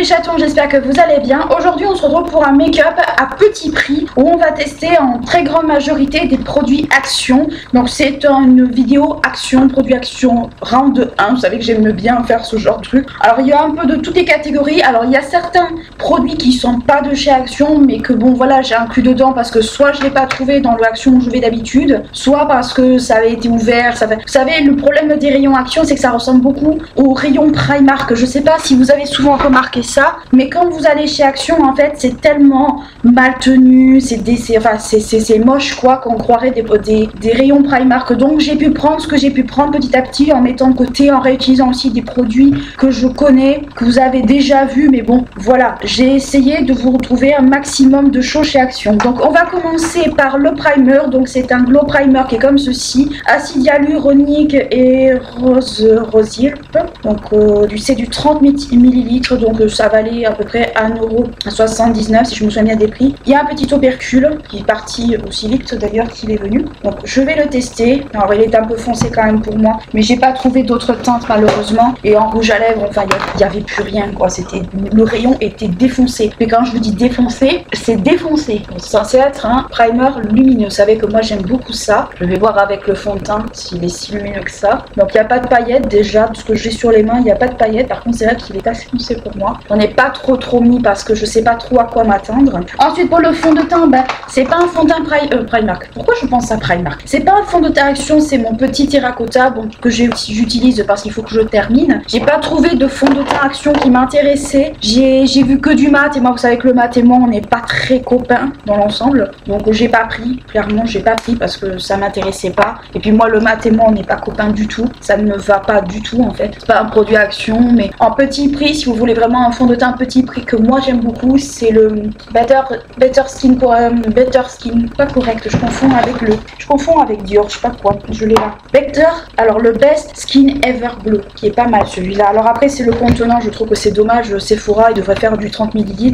chatons, j'espère que vous allez bien. Aujourd'hui on se retrouve pour un make-up à petit prix où on va tester en très grande majorité des produits Action. Donc c'est une vidéo Action, produits Action round 1. Vous savez que j'aime bien faire ce genre de truc. Alors il y a un peu de toutes les catégories. Alors il y a certains produits qui sont pas de chez Action mais que bon voilà j'ai inclus dedans parce que soit je l'ai pas trouvé dans le Action où je vais d'habitude, soit parce que ça avait été ouvert. Vous savez le problème des rayons Action c'est que ça ressemble beaucoup aux rayons Primark. Je sais pas si vous avez souvent remarqué ça, mais quand vous allez chez Action en fait c'est tellement mal tenu, c'est moche quoi, qu'on croirait des rayons Primark. Donc j'ai pu prendre ce que j'ai pu prendre petit à petit en mettant de côté, en réutilisant aussi des produits que je connais, que vous avez déjà vu, mais bon voilà, j'ai essayé de vous retrouver un maximum de choses chez Action. Donc on va commencer par le primer. Donc c'est un glow primer qui est comme ceci, acide hyaluronique et rosile. Donc c'est du 30 ml, donc ça valait à peu près 1,79 € si je me souviens bien des prix. Il y a un petit opercule qui est parti aussi vite d'ailleurs qu'il est venu. Donc je vais le tester. Alors il est un peu foncé quand même pour moi, mais j'ai pas trouvé d'autres teintes malheureusement. Et en rouge à lèvres, enfin il y avait plus rien quoi. Le rayon était défoncé. Mais quand je vous dis défoncé, c'est défoncé. C'est censé être un primer lumineux. Vous savez que moi j'aime beaucoup ça. Je vais voir avec le fond de teint s'il est si lumineux que ça. Donc il n'y a pas de paillettes déjà, parce que j'ai sur les mains il n'y a pas de paillettes. Par contre c'est vrai qu'il est assez foncé pour moi. J'en ai pas trop mis parce que je sais pas trop à quoi m'attendre. Ensuite pour le fond de teint, c'est pas un fond de teint Primark. Pourquoi je pense à Primark? C'est pas un fond de teint Action, c'est mon petit terracotta que j'utilise parce qu'il faut que je termine. J'ai pas trouvé de fond de teint Action qui m'intéressait. J'ai vu que du mat et moi vous savez que le mat et moi on n'est pas très copains dans l'ensemble. Donc j'ai pas pris, clairement j'ai pas pris parce que ça m'intéressait pas. Et puis moi le mat et moi on n'est pas copains du tout. Ça ne me va pas du tout en fait. C'est pas un produit Action mais en petit prix, si vous voulez vraiment un fond de teint petit prix que moi j'aime beaucoup, c'est le Better Skin, pas correct, je confonds avec Dior, je sais pas quoi, je l'ai là. Better, alors le Best Skin Ever Bleu, qui est pas mal celui-là. Alors après c'est le contenant, je trouve que c'est dommage, Sephora il devrait faire du 30 ml,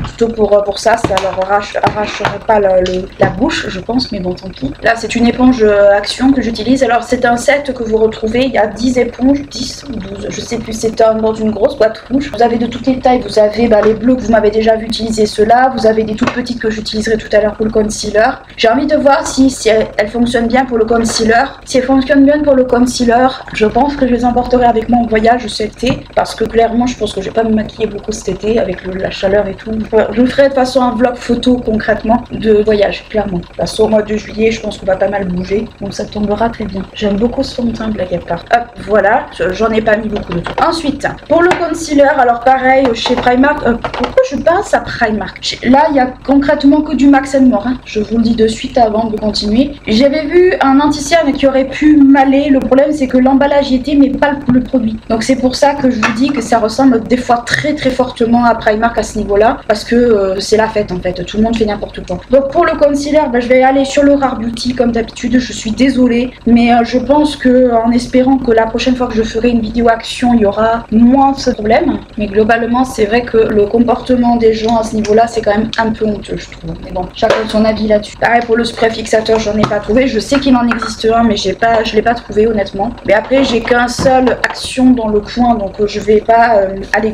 plutôt pour ça leur arracherait pas la bouche je pense, mais bon tant pis. Là c'est une éponge Action que j'utilise, alors c'est un set que vous retrouvez, il y a 10 éponges, 10 ou 12, je sais plus, c'est dans une grosse boîte rouge. Vous avez de toutes les tailles, vous avez les bleus que vous m'avez déjà vu utiliser ceux-là, vous avez des toutes petites que j'utiliserai tout à l'heure pour le concealer. J'ai envie de voir si elles fonctionnent bien pour le concealer. Si elles fonctionnent bien pour le concealer, je pense que je les emporterai avec moi en voyage cet été, parce que clairement je pense que je vais pas me maquiller beaucoup cet été avec la chaleur et tout. Je vous ferai de toute façon un vlog photo concrètement de voyage, clairement. De toute façon au mois de juillet je pense qu'on va pas mal bouger, donc ça tombera très bien. J'aime beaucoup ce fond de teint blague à part. Hop, voilà, j'en ai pas mis beaucoup de tout. Ensuite, pour le concealer, alors pareil chez Primark, pourquoi je pense à Primark? Là il y a concrètement que du Max & More, hein. Je vous le dis de suite avant de continuer. J'avais vu un anti-cerne qui aurait pu m'aller, le problème c'est que l'emballage y était mais pas le produit. Donc c'est pour ça que je vous dis que ça ressemble des fois très fortement à Primark à ce niveau là, parce que c'est la fête en fait, tout le monde fait n'importe quoi. Donc pour le concealer, je vais aller sur le Rare Beauty comme d'habitude, je suis désolée, mais je pense que en espérant que la prochaine fois que je ferai une vidéo Action il y aura moins ce problème, mais globalement c'est vrai que le comportement des gens à ce niveau là c'est quand même un peu honteux je trouve, mais bon chacun son avis là-dessus. Pareil pour le spray fixateur, j'en ai pas trouvé, je sais qu'il en existe un mais je l'ai pas trouvé honnêtement. Mais après j'ai qu'un seul Action dans le coin, donc je vais pas aller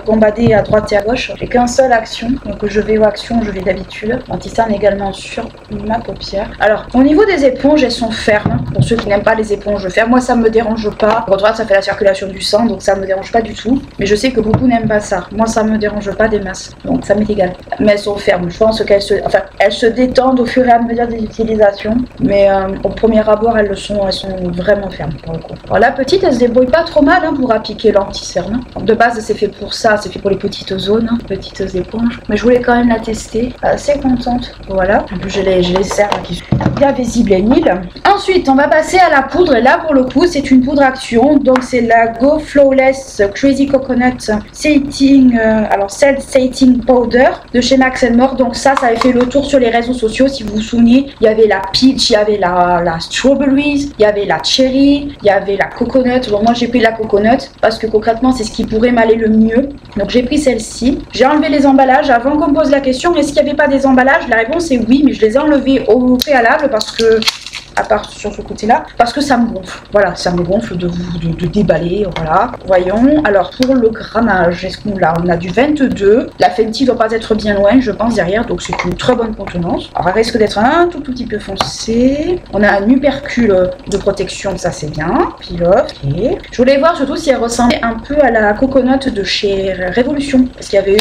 gambader à droite et à gauche, j'ai qu'un seul Action, donc je vais aux Action, je vais d'habitude. Anti-cerne également sur ma paupière. Alors au niveau des éponges, elles sont fermes, pour ceux qui n'aiment pas les éponges fermes, moi ça me dérange pas. Au droite ça fait la circulation du sang, donc ça me dérange pas du tout, mais je sais que beaucoup n'aiment pas ça. Moi ça me dérange pas des masses, donc ça m'est égal. Mais elles sont fermes, je pense qu'elles se détendent au fur et à mesure des utilisations, mais au premier abord elles sont vraiment fermes pour le coup. Alors la petite elle se débrouille pas trop mal pour appliquer l'anti-cerne. De base c'est fait pour ça, c'est fait pour les petites zones, petites éponges, mais je voulais quand même la tester, assez contente. Voilà, en plus j'ai les cernes qui sont bien visibles et nil. Ensuite on va passer à la poudre, et là pour le coup c'est une poudre Action, donc c'est la Go Flawless Crazy Coconut Setting, Cell Setting Powder de chez Max & More. Donc ça avait fait le tour sur les réseaux sociaux, si vous vous souvenez, il y avait la peach, il y avait la strawberries, il y avait la cherry, il y avait la coconut. Bon moi j'ai pris la coconut parce que concrètement c'est ce qui pourrait m'aller le mieux, donc j'ai pris celle-ci. J'ai enlevé les emballages avant qu'on me pose la question est-ce qu'il n'y avait pas des emballages, la réponse est oui, mais je les ai enlevés au préalable parce que à part sur ce côté-là, parce que ça me gonfle. Voilà, ça me gonfle de déballer, voilà. Voyons, alors pour le grammage, est-ce qu'on a du 22. La Fenty doit pas être bien loin, je pense, derrière, donc c'est une très bonne contenance. Alors, elle risque d'être un tout petit peu foncé. On a un hupercule de protection, ça c'est bien. Pilote, ok. Je voulais voir surtout si elle ressemblait un peu à la coconut de chez Révolution, parce qu'il y avait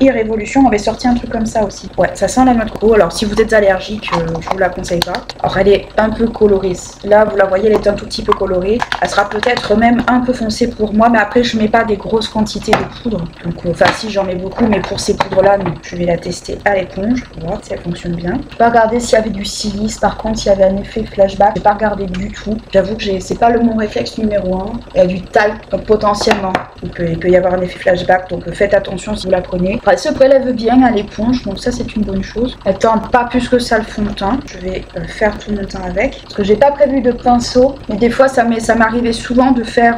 eu Révolution, on avait sorti un truc comme ça aussi. Ouais, ça sent la noix de coco. Alors si vous êtes allergique, je vous la conseille pas. Alors elle est un peu colorée. Là, vous la voyez, elle est un tout petit peu colorée. Elle sera peut-être même un peu foncée pour moi, mais après je mets pas des grosses quantités de poudre. Donc enfin si, j'en mets beaucoup, mais pour ces poudres là, non. Je vais la tester à l'éponge pour voir si elle fonctionne bien. Je vais pas regarder s'il y avait du silice, par contre s'il y avait un effet flashback, je vais pas regarder du tout. J'avoue que c'est pas mon réflexe numéro 1. Il y a du talc, donc potentiellement il peut y avoir un effet flashback, donc faites attention si vous la prenez. Après, elle se prélève bien à l'éponge, donc ça c'est une bonne chose. Elle tend pas plus que ça le fond de teint. Je vais faire tout mon teint avec, parce que j'ai pas prévu de pinceau, mais des fois ça m'arrivait souvent de faire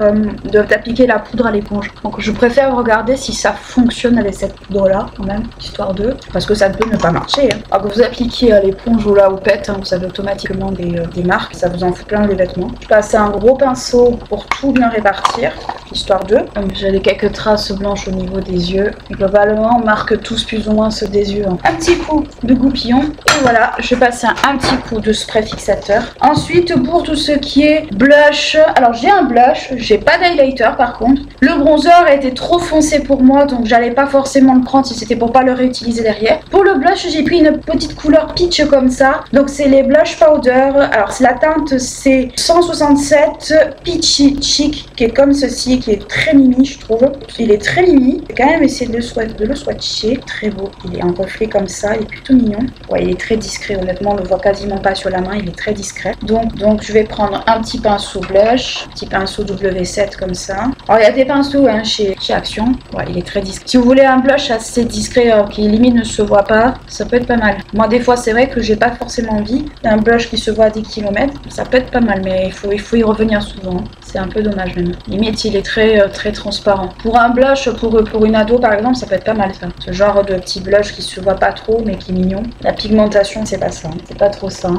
d'appliquer la poudre à l'éponge. Donc je préfère regarder si ça fonctionne avec cette poudre là quand même, histoire de, parce que ça peut ne pas marcher. Hein. Alors que vous appliquez à l'éponge ou là au pet, hein, vous avez automatiquement des marques, ça vous en fout plein les vêtements. Je passe un gros pinceau pour tout bien répartir, histoire de. J'avais quelques traces blanches au niveau des yeux. Et globalement, on marque tous plus ou moins ceux des yeux. Hein. Un petit coup de goupillon. Et voilà, je vais passer un petit coup de spray fixateur. Ensuite, pour tout ce qui est blush, alors j'ai un blush, j'ai pas d'highlighter par contre. Le bronzer a été trop foncé pour moi, donc j'allais pas forcément le prendre si c'était pour pas le réutiliser derrière. Pour le blush, j'ai pris une petite couleur peach comme ça. Donc c'est les blush powder. Alors la teinte c'est 167 Peachy Chic, qui est comme ceci, qui est très mimi je trouve. Il est très mimi. J'ai quand même essayé de le swatcher. Très beau. Il est en reflet comme ça. Il est plutôt mignon. Ouais, il est très discret. Honnêtement, on le voit quasiment pas sur la main. Il est très discret. Donc je vais prendre un petit pinceau blush. Un petit pinceau W7 comme ça. Alors il y a des pinceaux hein, chez Action. Ouais, il est très discret. Si vous voulez un blush assez discret qui limite ne se voit pas, ça peut être pas mal. Moi des fois c'est vrai que j'ai pas forcément envie d'un blush qui se voit à 10 km. Ça peut être pas mal, mais il faut y revenir souvent. C'est un peu dommage même. Limite il est très transparent. Pour un blush, pour une ado par exemple, ça peut être pas mal ça. Ce genre de petit blush qui se voit pas trop mais qui est mignon. La pigmentation c'est pas ça. C'est pas trop ça.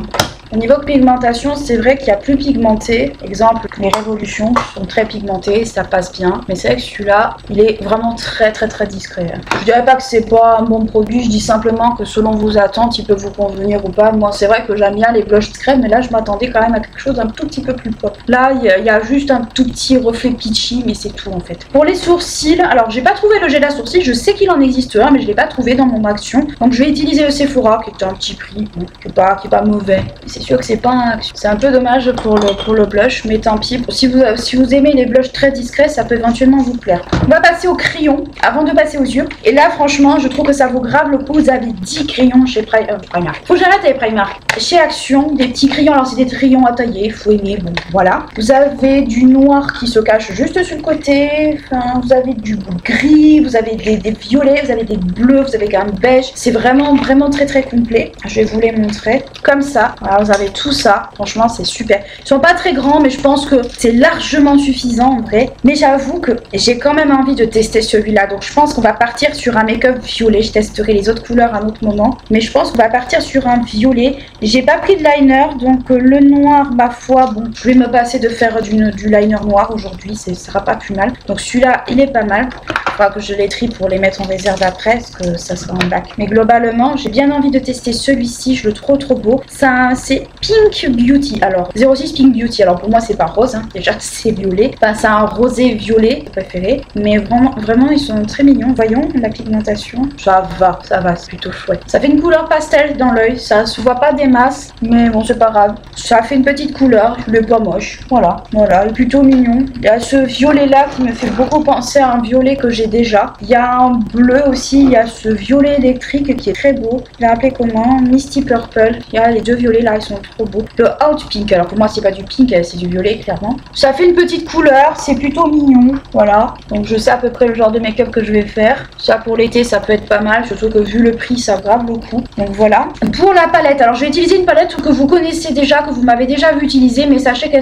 Au niveau de pigmentation, c'est vrai qu'il y a plus pigmenté. Exemple, les Révolutions sont très pigmentées, ça passe bien. Mais c'est vrai que celui-là, il est vraiment très discret. Je dirais pas que c'est pas un bon produit, je dis simplement que selon vos attentes, il peut vous convenir ou pas. Moi, c'est vrai que j'aime bien les blushs discrets, mais là, je m'attendais quand même à quelque chose d'un tout petit peu plus pop. Là, il y a juste un tout petit reflet peachy, mais c'est tout en fait. Pour les sourcils, alors j'ai pas trouvé le gel à sourcils, je sais qu'il en existe un, mais je l'ai pas trouvé dans mon action. Donc je vais utiliser le Sephora, qui est un petit prix, qui est pas mauvais. C'est sûr que c'est pas un action. C'est un peu dommage pour le blush, mais tant pis. Si vous aimez les blushs très discrets, ça peut éventuellement vous plaire. On va passer au crayon avant de passer aux yeux. Et là, franchement, je trouve que ça vaut grave le coup. Vous avez 10 crayons chez Primark. Faut que j'arrête avec Primark. Chez Action, des petits crayons. Alors, c'est des crayons à tailler. Faut aimer. Bon, voilà. Vous avez du noir qui se cache juste sur le côté. Enfin, vous avez du gris. Vous avez des violets. Vous avez des bleus. Vous avez un beige. C'est vraiment très complet. Je vais vous les montrer. Comme ça. Voilà, vous avez tout ça. Franchement, c'est super. Ils sont pas très grands, mais je pense que c'est largement suffisant en vrai. Mais j'avoue que j'ai quand même envie de tester celui-là. Donc, je pense qu'on va partir sur un make-up violet. Je testerai les autres couleurs à un autre moment. Mais je pense qu'on va partir sur un violet. J'ai pas pris de liner. Donc, le noir, ma foi, bon, je vais me passer de faire du liner noir aujourd'hui. Ce sera pas plus mal. Donc, celui-là, il est pas mal. Il faudra que je les trie pour les mettre en réserve après, parce que ça sera en bac. Mais globalement, j'ai bien envie de tester celui-ci. Je le trouve trop beau. C'est Pink Beauty. Alors, 06 Pink Beauty. Alors, pour moi, c'est pas rose. Hein. Déjà, c'est violet. Enfin, c'est un rosé violet, préféré. Mais vraiment, ils sont très mignons. Voyons la pigmentation. Ça va, c'est plutôt chouette. Ça fait une couleur pastel dans l'œil. Ça se voit pas des masses, mais bon, c'est pas grave. Ça fait une petite couleur. Il est pas moche. Voilà, il est plutôt mignon. Il y a ce violet-là qui me fait beaucoup penser à un violet que j'ai déjà. Il y a un bleu aussi. Il y a ce violet électrique qui est très beau. Il est appelé comment? Misty Purple. Il y a les deux violets là, ils sont trop beaux. Le Hot Pink. Alors pour moi, c'est pas du pink, c'est du violet, clairement. Ça fait une petite couleur. C'est plutôt mignon. Voilà. Donc je sais à peu près le genre de make-up que je vais faire. Ça pour l'été, ça peut être pas mal. Surtout que vu le prix, ça grave beaucoup. Donc voilà. Pour la palette, alors je vais utiliser une palette que vous connaissez déjà, que vous m'avez déjà vu utiliser. Mais sachez que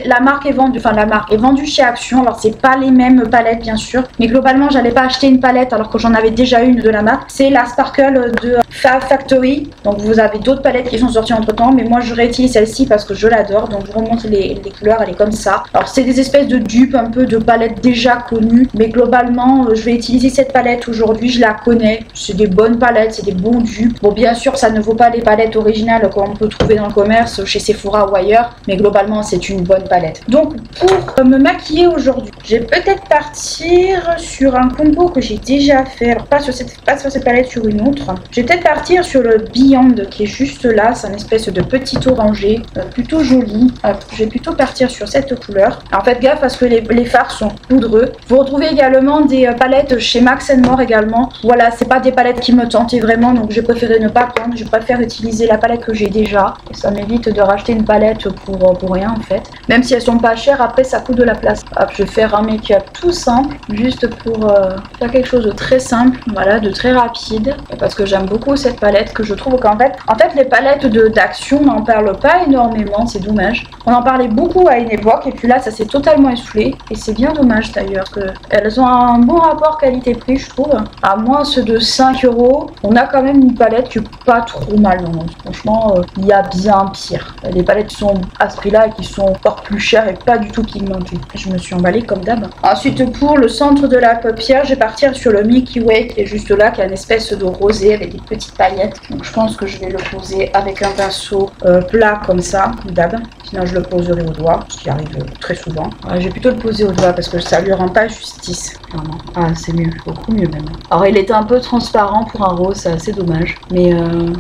la marque est vendue, chez Action. Alors c'est pas les mêmes palettes bien sûr. Mais globalement, vraiment j'allais pas acheter une palette alors que j'en avais déjà une de la marque. C'est la Sparkle de Fab Factory. Donc vous avez d'autres palettes qui sont sorties entre temps, mais moi je réutilise celle-ci parce que je l'adore. Donc je vous remontre les couleurs, elle est comme ça. Alors c'est des espèces de dupes un peu de palettes déjà connues, mais globalement je vais utiliser cette palette aujourd'hui, je la connais. C'est des bonnes palettes, c'est des bons dupes. Bon, bien sûr ça ne vaut pas les palettes originales qu'on peut trouver dans le commerce chez Sephora ou ailleurs, mais globalement c'est une bonne palette. Donc pour me maquiller aujourd'hui, je vais peut-être partir sur un combo que j'ai déjà fait. Alors pas sur cette palette, sur une autre. Je vais peut-être partir sur le Beyond qui est juste là, c'est un espèce de petit orangé, plutôt joli. Je vais plutôt partir sur cette couleur. Alors faites gaffe parce que les fards sont poudreux. Vous retrouvez également des palettes chez Max More également. Voilà, c'est pas des palettes qui me tentaient vraiment, donc j'ai préféré ne pas prendre. Je préfère utiliser la palette que j'ai déjà. Et ça m'évite de racheter une palette pour rien en fait. Même si elles sont pas chères, après ça coûte de la place. Hop, je vais faire un make-up tout simple, juste pour faire quelque chose de très simple, voilà, de très rapide. Parce que j'aime beaucoup cette palette, que je trouve qu'en fait, les palettes d'action, on n'en parle pas énormément, c'est dommage. On en parlait beaucoup à une époque, et puis là ça s'est totalement essoufflé. Et c'est bien dommage d'ailleurs, que elles ont un bon rapport qualité-prix, je trouve. À moins ceux de 5 €, on a quand même une palette qui est pas trop mal. Donc, franchement, il y a bien pire. Les palettes qui sont à ce prix-là et qui sont encore plus chères et pas du tout pigmentées. Je me suis emballée comme d'hab. Ensuite, pour le centre de la paupière, je vais partir sur le Milky Way qui est juste là, qui a une espèce de rosé avec des petites paillettes. Donc je pense que je vais le poser avec un pinceau plat comme ça, d'hab. Sinon je le poserai au doigt, ce qui arrive très souvent. Je vais plutôt le poser au doigt parce que ça lui rend pas justice. Clairement. Ah, c'est mieux, beaucoup mieux même. Alors il était un peu transparent pour un rose, c'est assez dommage. Mais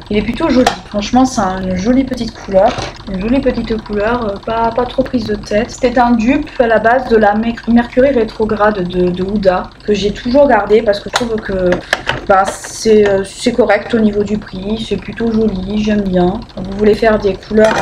il est plutôt joli. Franchement, c'est une jolie petite couleur. Une jolie petite couleur, pas trop prise de tête. C'était un dupe à la base de la Mercury rétrograde de Huda, que j'ai toujours gardé parce que je trouve que c'est correct au niveau du prix. C'est plutôt joli, j'aime bien. Vous voulez faire des couleurs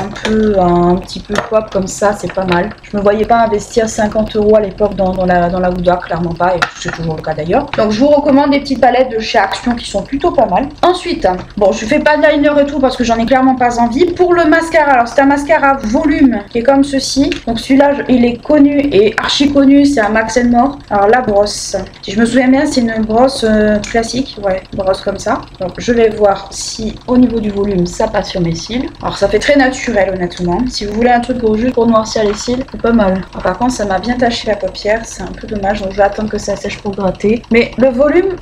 un petit peu pop comme ça, c'est pas mal. Je me voyais pas investir 50 € à l'époque dans la Huda, clairement pas, et c'est toujours le cas d'ailleurs. Donc je vous recommande des petites palettes de chez Action qui sont plutôt pas mal. Ensuite, bon, je fais pas de liner et tout parce que j'en ai clairement pas envie. Pour le mascara, alors c'est un mascara volume qui est comme ceci. Donc celui-là, il est connu et archi connu, c'est un Max More. Alors la brosse, si je me souviens bien, c'est une brosse classique, ouais, brosse comme ça. Donc je vais voir si au niveau du volume ça passe sur mes cils. Alors ça fait très naturel honnêtement. Si vous voulez un truc juste pour noircir les cils, c'est pas mal. Alors, par contre ça m'a bien taché la paupière, c'est un peu dommage, donc je vais attendre que ça sèche pour gratter. Mais le volume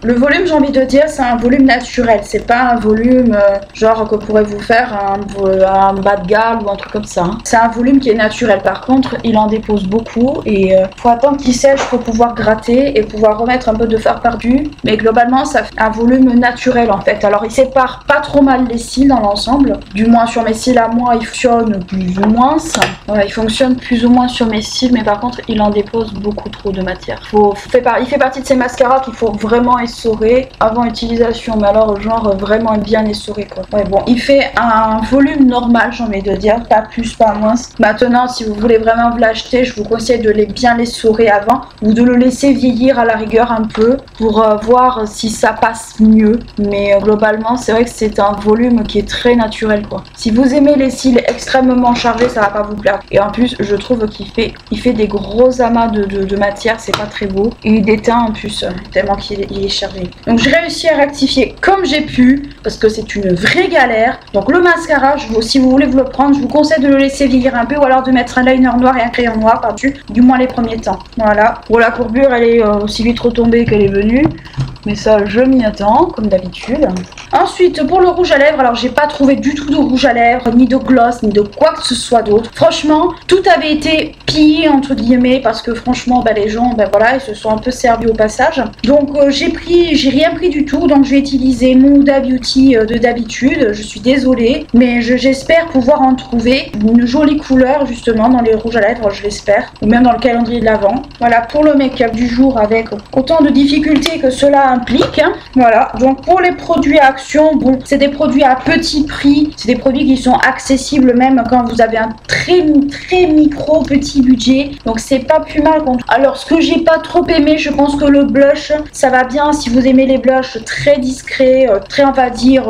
j'ai envie de dire, c'est un volume naturel, c'est pas un volume genre que pourrait vous faire un bas de gamme ou un truc comme ça. C'est un volume qui est naturel. Par contre il en dépose beaucoup et faut attendre qu'il sèche pour pouvoir gratter et pouvoir remettre un peu de fard par-dessus. Mais globalement ça fait un volume naturel en fait. Alors il sépare pas trop mal les cils dans l'ensemble, du moins sur mes cils à moi il fonctionne plus ou moins. Ouais, il fonctionne plus ou moins sur mes cils, mais par contre il en dépose beaucoup trop de matière. Il fait partie de ces mascaras qu'il faut vraiment essorer avant utilisation, mais alors genre vraiment bien essoré quoi. Ouais, bon, il fait un volume normal, j'ai envie de dire, pas plus pas moins. Maintenant si vous voulez vraiment vous l'acheter, je vous conseille de bien l'essorer avant ou de le laisser vieillir à la rigueur un peu pour voir si ça passe mieux. Mais globalement c'est vrai que c'est un volume qui est très naturel quoi. Si vous aimez les cils extrêmement chargés, ça va pas vous plaire. Et en plus je trouve qu'il fait des gros amas de matière, c'est pas très beau. Et il déteint en plus tellement qu'il est chargé. Donc j'ai réussi à rectifier comme j'ai pu parce que c'est une vraie galère. Donc le mascara, si vous voulez vous le prendre, je vous conseille de le laisser vieillir un peu ou alors de mettre un liner noir et un crayon noir par-dessus, du moins les premiers temps. Voilà. Pour la courbure, elle est aussi vite retombée qu'elle est venue. Mais ça, je m'y attends, comme d'habitude. Ensuite, pour le rouge à lèvres, alors j'ai pas trouvé du tout de rouge à lèvres, ni de gloss, ni de quoi que ce soit d'autre. Franchement, tout avait été pillé, entre guillemets, parce que franchement, les gens, voilà, ils se sont un peu servis au passage. Donc, j'ai rien pris du tout, donc je vais utiliser mon Huda Beauty de d'habitude. Je suis désolée, mais j'espère pouvoir en trouver une jolie couleur, justement, dans les rouges à lèvres, je l'espère. Ou même dans le calendrier de l'Avent. Voilà, pour le make-up du jour, avec autant de difficultés que cela implique. Voilà, donc pour les produits à Action, bon, c'est des produits à petit prix, c'est des produits qui sont accessibles même quand vous avez un très micro petit budget, donc c'est pas plus mal. Alors ce que j'ai pas trop aimé, je pense que le blush ça va bien si vous aimez les blushs très discrets, très on va dire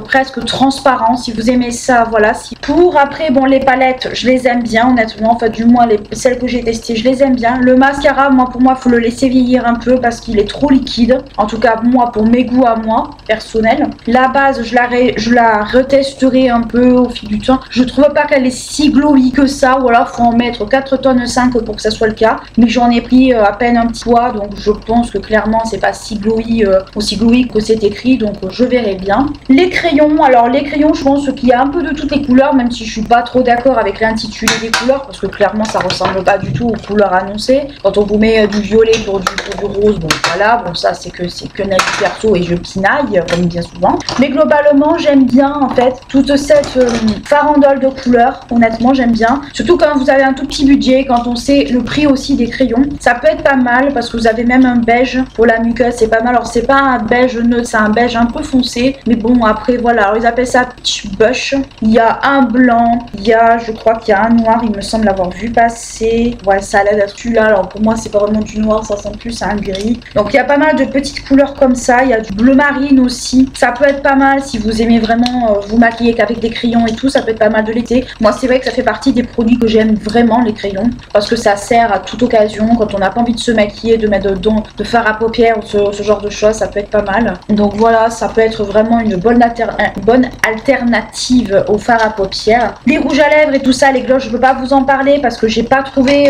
presque transparents, si vous aimez ça, voilà. Pour après, bon, les palettes je les aime bien honnêtement, enfin du moins celles que j'ai testées je les aime bien. Le mascara, pour moi faut le laisser vieillir un peu parce qu'il est trop liquide, en tout cas moi pour mes goûts à moi personnels. La base je la retesterai un peu au fil du temps, je trouve pas qu'elle est si glowy que ça, ou alors faut en mettre 4 tonnes 5 pour que ça soit le cas, mais j'en ai pris à peine un petit poids, donc je pense que clairement c'est pas si glowy, aussi glowy que c'est écrit, donc je verrai bien. Les crayons, alors les crayons je pense qu'il y a un peu de toutes les couleurs, même si je suis pas trop d'accord avec l'intitulé des couleurs, parce que clairement ça ressemble pas du tout aux couleurs annoncées. Quand on vous met du violet pour du rose, bon voilà, bon ça c'est que un avis perso et je pinaille comme bien souvent, mais globalement j'aime bien en fait toute cette farandole de couleurs, honnêtement j'aime bien, surtout quand vous avez un tout petit budget, quand on sait le prix aussi des crayons, ça peut être pas mal parce que vous avez même un beige pour la muqueuse, c'est pas mal. Alors c'est pas un beige neutre, c'est un beige un peu foncé, mais bon après voilà, alors ils appellent ça peach bush. Il y a un blanc, il y a, je crois qu'il y a un noir, il me semble l'avoir vu passer, ouais ça a l'air d'être celui-là, alors pour moi c'est pas vraiment du noir, ça ressemble plus à un gris. Donc il y a pas mal de petites couleurs comme ça, il y a du bleu marine aussi, ça peut être pas mal si vous aimez vraiment vous maquiller qu'avec des crayons et tout, ça peut être pas mal de l'été. Moi c'est vrai que ça fait partie des produits que j'aime vraiment, les crayons, parce que ça sert à toute occasion, quand on n'a pas envie de se maquiller, de mettre de fard à paupières ou ce genre de choses, ça peut être pas mal. Donc voilà, ça peut être vraiment une bonne alternative au fard à paupières. Les rouges à lèvres et tout ça, les gloss, je peux pas vous en parler parce que j'ai pas trouvé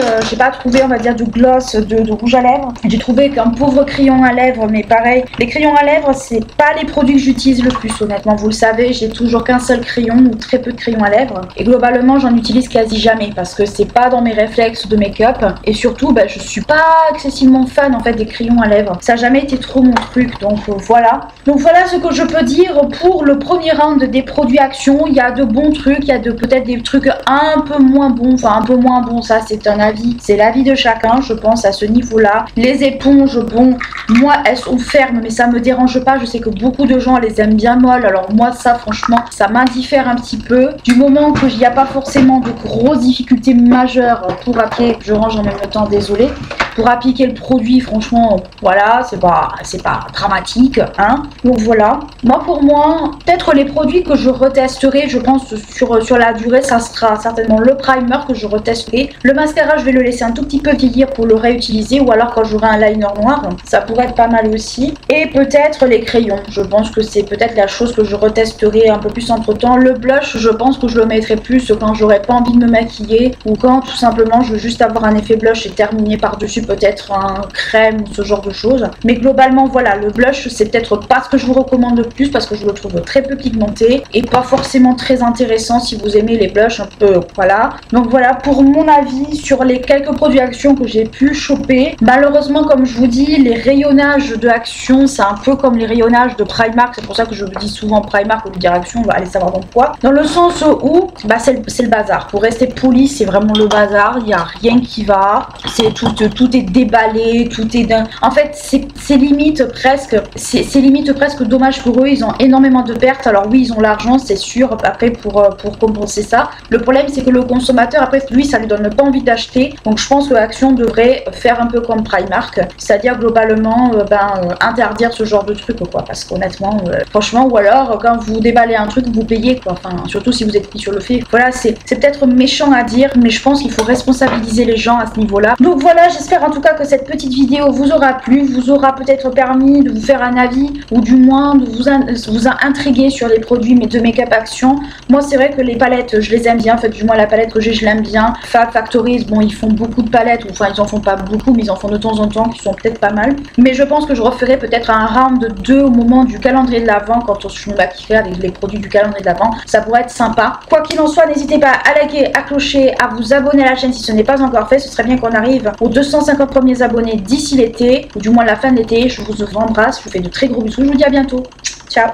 on va dire du gloss, de rouge à lèvres. J'ai trouvé qu'un pauvre crayon à lèvres, mais pareil, les crayons à lèvres c'est pas les produits que j'utilise le plus honnêtement, vous le savez, j'ai toujours qu'un seul crayon ou très peu de crayons à lèvres, et globalement j'en utilise quasi jamais parce que c'est pas dans mes réflexes de make-up, et surtout je suis pas excessivement fan en fait des crayons à lèvres, ça a jamais été trop mon truc, donc voilà. Donc voilà ce que je peux dire pour le premier round des produits Action. Il y a de bons trucs, il y a peut-être des trucs un peu moins bons, enfin un peu moins bons, ça c'est un avis, c'est l'avis de chacun je pense à ce niveau là. Les éponges, bon moi elles sont fermes mais ça me dérange pas, je sais que beaucoup de gens les aiment bien molles, alors moi ça franchement ça m'indiffère un petit peu, du moment qu'il n'y a pas forcément de grosses difficultés majeures pour appliquer, je range en même temps, désolé, pour appliquer le produit, franchement voilà, c'est pas dramatique hein. Donc voilà, pour moi peut-être les produits que je retesterai, je pense sur la durée, ça sera certainement le primer que je retesterai. Le mascara je vais le laisser un tout petit peu vieillir pour le réutiliser, ou alors quand j'aurai un liner noir, ça pourrait être pas mal aussi. Et peut-être les crayons, je pense que c'est peut-être la chose que je retesterai un peu plus entre temps. Le blush, je pense que je le mettrai plus quand j'aurai pas envie de me maquiller, ou quand tout simplement je veux juste avoir un effet blush et terminer par dessus peut-être un crème ou ce genre de choses. Mais globalement voilà, le blush c'est peut-être pas ce que je vous recommande le plus parce que je le trouve très peu pigmenté et pas forcément très intéressant si vous aimez les blushs un peu, voilà. Donc voilà pour mon avis sur les quelques produits Action que j'ai pu choper. Malheureusement comme je vous dis, les rayonnages de Action c'est un peu comme les rayonnages de Primark, c'est pour ça que je vous dis souvent Primark au lieu de dire Action, on va aller savoir dans quoi. Dans le sens où c'est le bazar, pour rester poli c'est vraiment le bazar, il n'y a rien qui va, c'est tout est déballé, tout est d'un... En fait c'est limite presque dommage pour eux, ils ont énormément de pertes. Alors oui ils ont l'argent c'est sûr après pour compenser ça, le problème c'est que le consommateur après lui ça lui donne pas envie d'acheter, donc je pense que Action devrait faire un peu comme Primark, c'est-à-dire globalement interdire ce genre de truc quoi, parce qu'honnêtement franchement, ou alors quand vous déballez un truc vous payez quoi, enfin surtout si vous êtes pris sur le fait, voilà, c'est peut-être méchant à dire mais je pense qu'il faut responsabiliser les gens à ce niveau là. Donc voilà, j'espère en tout cas que cette petite vidéo vous aura plu, vous aura peut-être permis de vous faire un avis, ou du moins de vous a intrigué sur les produits de make-up Action. Moi c'est vrai que les palettes je les aime bien, en fait du moins la palette que j'ai je l'aime bien. Fab Factory, bon ils font beaucoup de palettes, enfin ils en font pas beaucoup mais ils en font de temps en temps qui sont peut-être pas mal, mais je pense que je referai peut-être un round 2 au moment du calendrier de l'Avent, quand je me maquillerai avec les produits du calendrier de l'Avent, ça pourrait être sympa. Quoi qu'il en soit, n'hésitez pas à liker, à clocher, à vous abonner à la chaîne si ce n'est pas encore fait, ce serait bien qu'on arrive aux 250 premiers abonnés d'ici l'été, ou du moins la fin de l'été. Je vous embrasse, je vous fais de très gros bisous, je vous dis à bientôt, ciao.